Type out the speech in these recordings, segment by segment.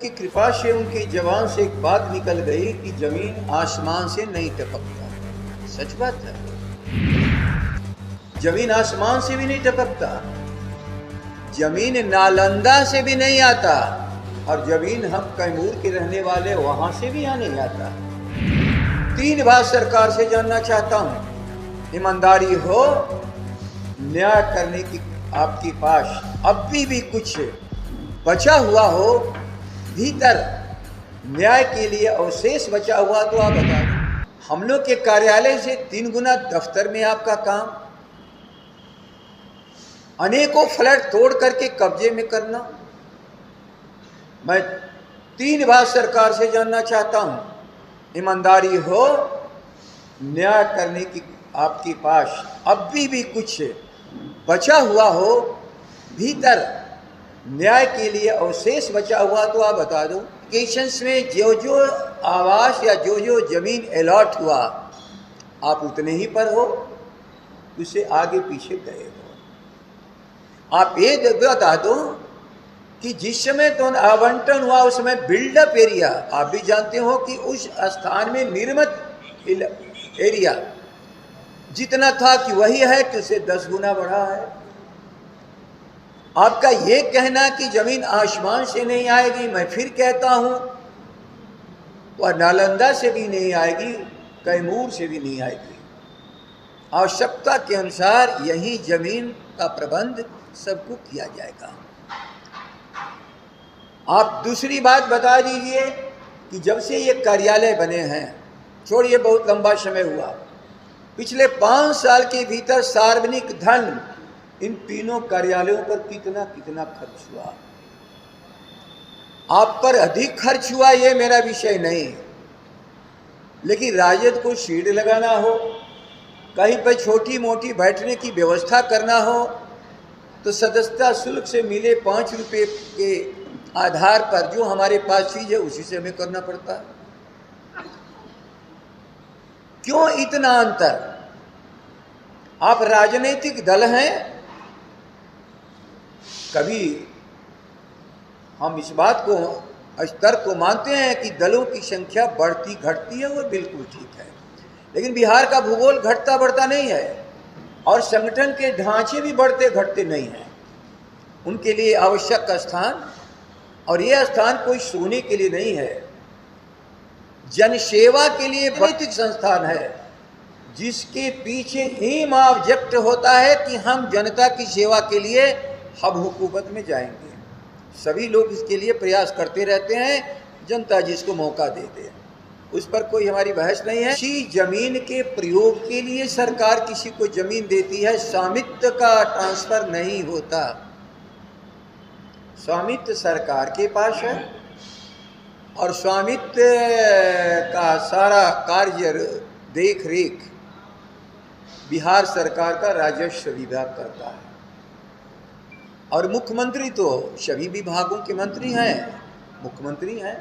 की कृपा से उनकी जबान से एक बात निकल गई कि जमीन आसमान से नहीं टपकता। सच बात है, जमीन आसमान से भी नहीं टपकता, जमीन नालंदा से भी नहीं आता, और जमीन हम कैमूर के रहने वाले वहां से भी यहाँ नहीं आता। 3 बात सरकार से जानना चाहता हूं। ईमानदारी हो, न्याय करने की आपके पास अब भी कुछ बचा हुआ हो, भीतर न्याय के लिए अवशेष बचा हुआ तो आप बता दें। हम लोग के कार्यालय से 3 गुना दफ्तर में आपका काम, अनेकों फ्लैट तोड़ करके कब्जे में करना। मैं 3 बात सरकार से जानना चाहता हूं। ईमानदारी हो, न्याय करने की आपके पास अब भी कुछ बचा हुआ हो, भीतर न्याय के लिए अवशेष बचा हुआ तो आप बता दो। केशंस में जो आवास या जो जमीन अलॉट हुआ, आप उतने ही पर हो, उससे आगे पीछे गए हो। आप ये बता दो कि जिस समय तो आवंटन हुआ उस समय बिल्डअप एरिया, आप भी जानते हो कि उस स्थान में निर्मित एरिया जितना था कि वही है कि उससे 10 गुना बढ़ा है। आपका ये कहना कि जमीन आसमान से नहीं आएगी, मैं फिर कहता हूं वह नालंदा से भी नहीं आएगी, कैमूर से भी नहीं आएगी। आवश्यकता के अनुसार यही जमीन का प्रबंध सबको किया जाएगा। आप दूसरी बात बता दीजिए कि जब से ये कार्यालय बने हैं, छोड़िए बहुत लंबा समय हुआ, पिछले 5 साल के भीतर सार्वजनिक धन इन तीनों कार्यालयों पर कितना खर्च हुआ। आप पर अधिक खर्च हुआ ये मेरा विषय नहीं, लेकिन राजद को शील्ड लगाना हो, कहीं पर छोटी मोटी बैठने की व्यवस्था करना हो, तो सदस्यता शुल्क से मिले 5 रुपये के आधार पर जो हमारे पास चीज है उसी से हमें करना पड़ता है। क्यों इतना अंतर? आप राजनीतिक दल हैं। कभी हम इस बात को स्तर को मानते हैं कि दलों की संख्या बढ़ती घटती है, वो बिल्कुल ठीक है, लेकिन बिहार का भूगोल घटता बढ़ता नहीं है और संगठन के ढांचे भी बढ़ते घटते नहीं हैं। उनके लिए आवश्यक स्थान, और यह स्थान कोई सोने के लिए नहीं है, जनसेवा के लिए राजनीतिक संस्थान है, जिसके पीछे एम ऑब्जेक्ट होता है कि हम जनता की सेवा के लिए हम हुकूमत में जाएंगे। सभी लोग इसके लिए प्रयास करते रहते हैं, जनता जिसको मौका दे दे, उस पर कोई हमारी बहस नहीं है। किसी जमीन के प्रयोग के लिए सरकार किसी को जमीन देती है, स्वामित्व का ट्रांसफर नहीं होता। स्वामित्व सरकार के पास है और स्वामित्व का सारा कार्य देख रेख बिहार सरकार का राजस्व विभाग करता है, और मुख्यमंत्री तो सभी विभागों के मंत्री हैं, मुख्यमंत्री हैं।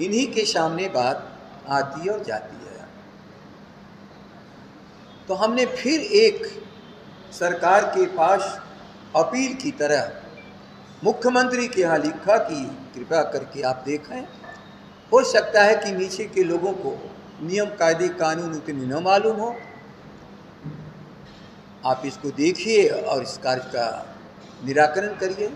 इन्हीं के सामने बात आती और जाती है। तो हमने फिर एक सरकार के पास अपील की तरह मुख्यमंत्री के यहाँ लिखा कि कृपया करके आप देखें, हो सकता है कि नीचे के लोगों को नियम कायदे कानून उतने न मालूम हो, आप इसको देखिए और इस कार्य का निराकरण करिए।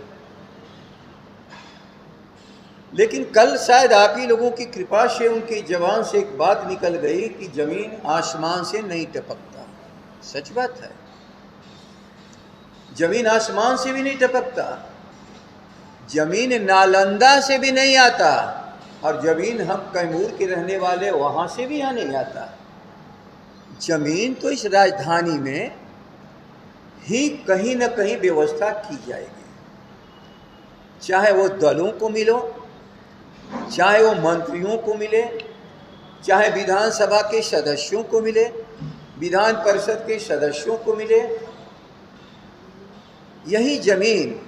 लेकिन कल शायद आप ही लोगों की कृपा से उनकी जबान से एक बात निकल गई कि जमीन आसमान से नहीं टपकता। सच बात है, जमीन आसमान से भी नहीं टपकता, जमीन नालंदा से भी नहीं आता, और जमीन हम कैमूर के रहने वाले वहां से भी यहाँ नहीं आता। जमीन तो इस राजधानी में ही कहीं न कहीं व्यवस्था की जाएगी, चाहे वो दलों को मिलो, चाहे वो मंत्रियों को मिले, चाहे विधानसभा के सदस्यों को मिले, विधान परिषद के सदस्यों को मिले। यही जमीन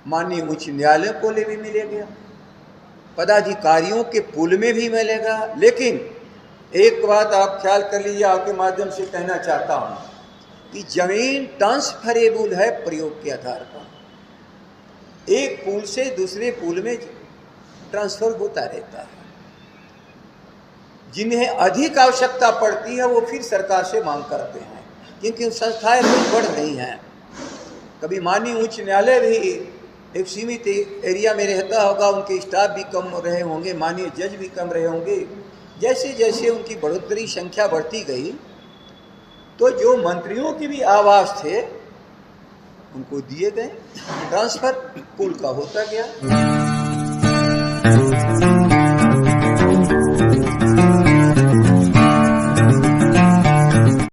माननीय उच्च न्यायालय को ले भी मिलेगा, पदाधिकारियों के पुल में भी मिलेगा। लेकिन एक बात आप ख्याल कर लीजिए, आपके माध्यम से कहना चाहता हूं कि जमीन ट्रांसफरेबल है प्रयोग के आधार पर। एक पुल से दूसरे पुल में ट्रांसफर होता रहता है। जिन्हें अधिक आवश्यकता पड़ती है वो फिर सरकार से मांग करते हैं, क्योंकि संस्थाएं रोज बढ़ रही हैं। कभी माननीय उच्च न्यायालय भी एक सीमित एरिया में रहता होगा, उनके स्टाफ भी कम रहे होंगे, माननीय जज भी कम रहे होंगे। जैसे जैसे उनकी बढ़ोतरी संख्या बढ़ती गई तो जो मंत्रियों के भी आवास थे उनको दिए गए, ट्रांसफर कुल का होता गया।